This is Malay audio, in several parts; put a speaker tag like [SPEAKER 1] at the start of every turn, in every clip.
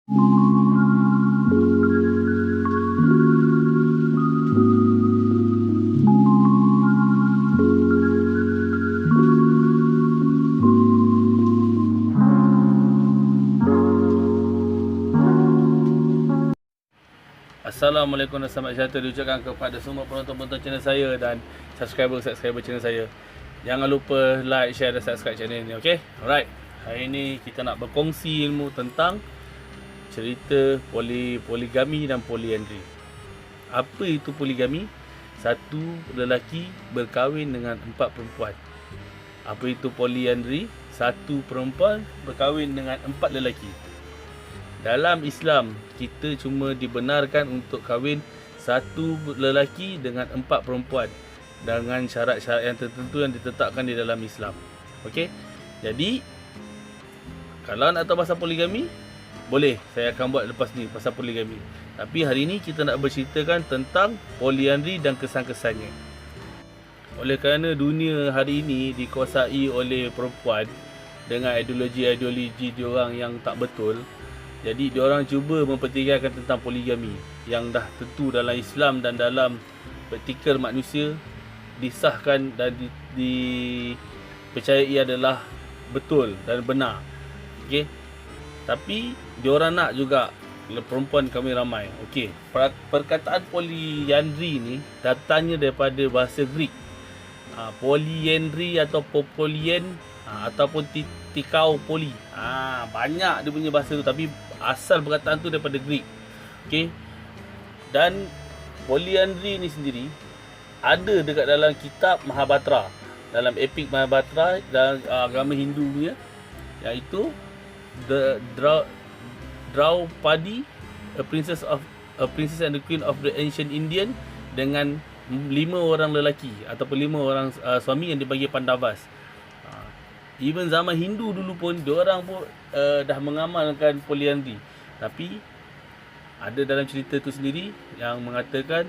[SPEAKER 1] Assalamualaikum dan selamat sejahtera diucapkan kepada semua penonton-penonton channel saya dan subscriber channel saya. Jangan lupa like, share dan subscribe channel ini, okey? Alright. Hari ini kita nak berkongsi ilmu tentang cerita poligami dan poliandri. Apa itu poligami? Satu lelaki berkahwin dengan 4 perempuan. Apa itu poliandri? Satu perempuan berkahwin dengan 4 lelaki. Dalam Islam, kita cuma dibenarkan untuk kahwin satu lelaki dengan 4 perempuan dengan syarat-syarat yang tertentu yang ditetapkan di dalam Islam. Okey? Jadi, kalau nak tahu pasal poligami, boleh. Saya akan buat lepas ni pasal poligami. Tapi hari ni kita nak berceritakan tentang poliandri dan kesan-kesannya. Oleh kerana dunia hari ini dikuasai oleh perempuan dengan ideologi diorang yang tak betul, jadi diorang cuba mempertikaikan tentang poligami yang dah tentu dalam Islam dan dalam praktikal manusia disahkan dan dipercayai adalah betul dan benar. Okey. Tapi diorang nak juga perempuan kami ramai. Okey. Perkataan poliandri ni datangnya daripada bahasa Greek. Polyandry atau polyen ataupun tikau poli. Banyak dia punya bahasa tu, tapi asal perkataan tu daripada Greek. Okey. Dan poliandri ni sendiri ada dekat dalam kitab Mahabharata, dalam epik Mahabharata dalam agama Hindu punya, iaitu Draupadi, a princess and the queen of the ancient Indian, dengan 5 orang lelaki ataupun 5 orang suami yang dipanggil Pandavas. Even zaman Hindu dulu pun diorang pun dah mengamalkan poliandri. Tapi ada dalam cerita tu sendiri yang mengatakan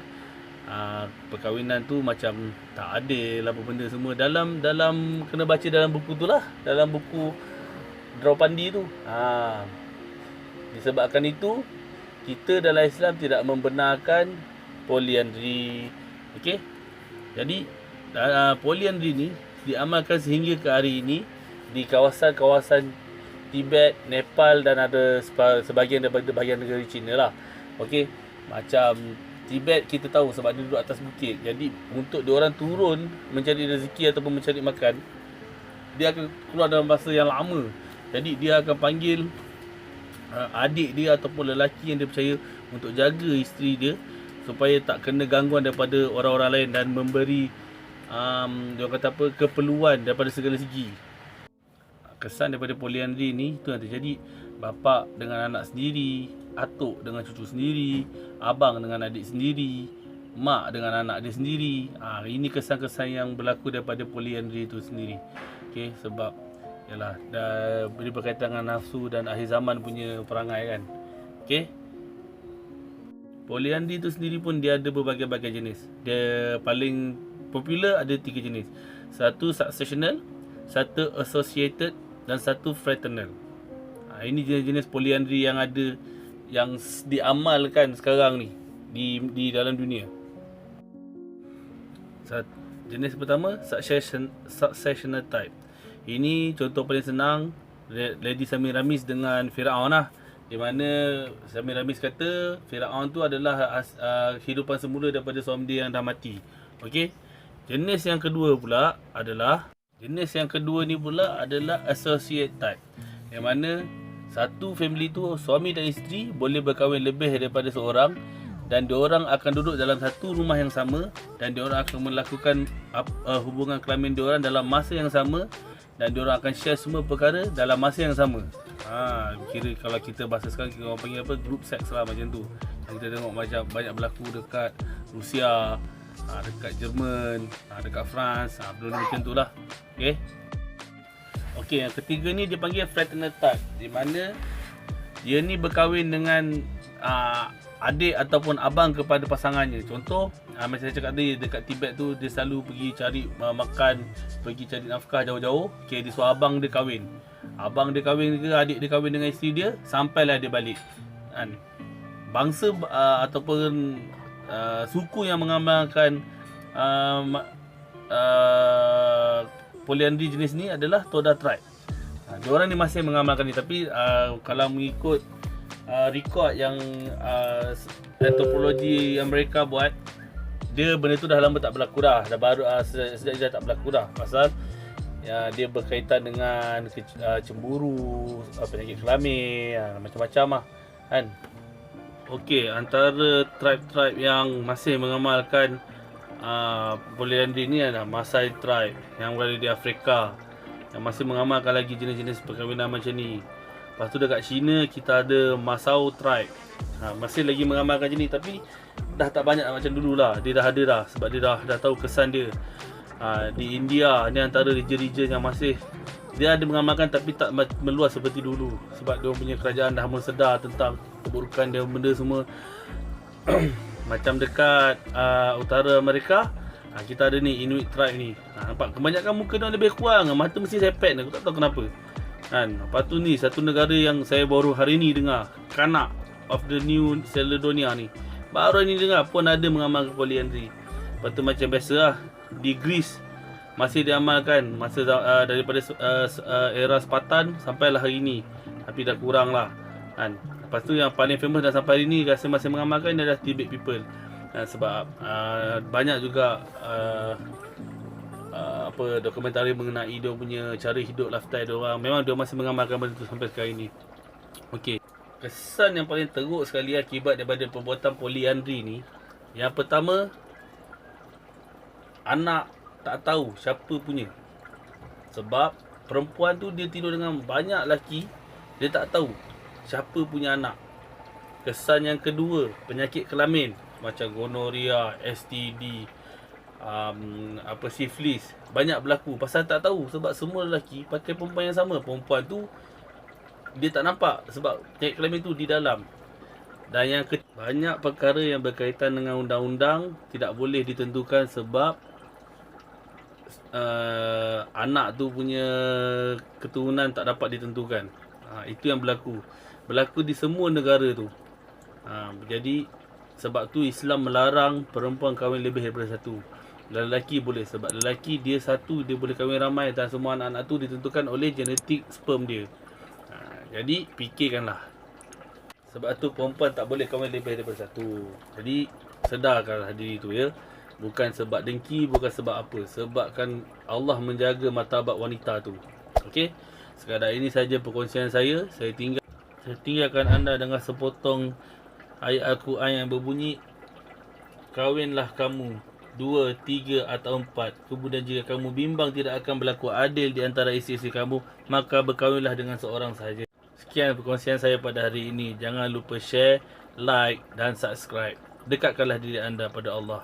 [SPEAKER 1] perkahwinan tu macam tak adil apa benda semua. Dalam kena baca dalam buku tu lah, dalam buku Draupadi tu. Disebabkan itu kita dalam Islam tidak membenarkan poliandri. Okey. Jadi poliandri ni diamalkan sehingga ke hari ini di kawasan-kawasan Tibet, Nepal dan ada sebahagian daripada bahagian negara China lah. Okey, macam Tibet kita tahu sebab dia duduk atas bukit. Jadi untuk diorang turun mencari rezeki ataupun mencari makan, dia akan keluar dalam masa yang lama. Jadi dia akan panggil adik dia ataupun lelaki yang dia percaya untuk jaga isteri dia supaya tak kena gangguan daripada orang-orang lain dan memberi dia kata apa, keperluan daripada segala segi. Kesan daripada poliandri ni tu yang terjadi. Bapa dengan anak sendiri, atuk dengan cucu sendiri, abang dengan adik sendiri, mak dengan anak dia sendiri. Ini kesan-kesan yang berlaku daripada poliandri itu sendiri. Okey, sebab yalah dah berkaitan dengan nafsu dan akhir zaman punya perangai kan. Okey. Poliandri itu sendiri pun dia ada berbagai-bagai jenis. Dia paling popular ada 3 jenis. Satu successional, satu associated dan satu fraternal. Ini jenis-jenis poliandri yang ada, yang diamalkan sekarang ni di dalam dunia. Jenis pertama, successional type. Ini contoh paling senang, Lady Semiramis dengan Firaun lah. Di mana Semiramis kata Firaun tu adalah kehidupan semula daripada suami dia yang dah mati. Okey. Jenis yang kedua ni pula adalah associate type. Yang mana satu family tu, suami dan isteri boleh berkahwin lebih daripada seorang, dan diorang akan duduk dalam satu rumah yang sama, dan diorang akan melakukan hubungan kelamin diorang dalam masa yang sama, dan diorang akan share semua perkara dalam masa yang sama. Kira kalau kita bahasa sekarang, kita orang panggil apa, group sex lah macam tu. Yang kita tengok macam banyak berlaku dekat Rusia, dekat Jerman, dekat France, benda macam tu lah. Okay. Okey, yang ketiga ni dia panggil fraternal type, di mana dia ni berkahwin dengan adik ataupun abang kepada pasangannya. Contoh, Macam saya cakap tadi, dekat Tibet tu dia selalu pergi cari makan, pergi cari nafkah jauh-jauh. Okay, dia suruh abang dia kahwin. Abang dia kahwin ke adik dia kahwin dengan isteri dia, sampailah dia balik kan. Bangsa ataupun suku yang mengamalkan polyandry jenis ni adalah Toda tribe. Diorang ni masih mengamalkan ni, tapi kalau mengikut rekod yang antropologi yang mereka buat, dia benda tu dah lama tak berlaku dah. Dah baru sejak dah tak berlaku dah. Pasal dia berkaitan dengan cemburu, penyakit kelamin, macam-macam lah kan. Okey, antara tribe-tribe yang masih mengamalkan polyandry ni adalah Maasai tribe yang berada di Afrika, yang masih mengamalkan lagi jenis-jenis perkahwinan macam ni. Lepas tu dekat China kita ada Masao tribe, masih lagi mengamalkan macam ni, tapi dah tak banyak macam dulu lah. Dia dah ada dah, sebab dia dah tahu kesan dia. Di India ni antara region-region yang masih dia ada mengamalkan, tapi tak meluas seperti dulu, sebab dia punya kerajaan dah mula sedar tentang keburukan dia benda semua. Macam dekat utara Amerika, kita ada ni Inuit tribe ni. Nampak kebanyakan muka dia lebih kurang, mata mesti sepet ni, aku tak tahu kenapa kan. Lepas tu ni satu negara yang saya baru hari ni dengar, Kanak of the New Caledonia ni, baru ni dengar pun ada mengamalkan polyandry. Lepas tu macam biasa lah, di Greece masih diamalkan masa daripada era Spartan sampailah hari ni, tapi dah kurang lah kan. Lepas tu yang paling famous dah sampai hari ni rasa masih mengamalkan adalah Tibet people, sebab banyak juga dokumentari mengenai dia punya cara hidup, lifestyle dia orang. Memang dia masih mengamalkan benda tu sampai sekarang ni. Okey, kesan yang paling teruk sekali akibat daripada perbuatan polyandry ni, yang pertama, anak tak tahu siapa punya. Sebab perempuan tu dia tidur dengan banyak lelaki, dia tak tahu siapa punya anak. Kesan yang kedua, penyakit kelamin macam gonorrhea, STD, syfilis banyak berlaku pasal tak tahu. Sebab semua lelaki pakai perempuan yang sama, perempuan tu dia tak nampak sebab penyakit kelamin tu di dalam. Dan yang banyak perkara yang berkaitan dengan undang-undang tidak boleh ditentukan sebab anak tu punya keturunan tak dapat ditentukan. Itu yang berlaku di semua negara tu. Jadi sebab tu Islam melarang perempuan kahwin lebih daripada satu. Lelaki boleh, sebab lelaki dia satu, dia boleh kahwin ramai, dan semua anak-anak tu ditentukan oleh genetik sperm dia. Jadi fikirkanlah. Sebab tu perempuan tak boleh kahwin lebih daripada satu. Jadi sedarkanlah diri tu ya. Bukan sebab dengki, bukan sebab apa, sebabkan Allah menjaga martabat wanita tu. Okey, sekadar ini saja perkongsian saya. Saya tinggalkan anda dengan sepotong ayat Al-Quran yang berbunyi, kahwinlah kamu 2, 3 atau 4. Kemudian jika kamu bimbang tidak akan berlaku adil di antara isteri-isteri kamu, maka berkahwinlah dengan seorang sahaja. Sekian perkongsian saya pada hari ini. Jangan lupa share, like dan subscribe. Dekatkanlah diri anda pada Allah.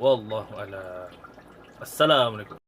[SPEAKER 1] Wallahu a'lam. Assalamualaikum.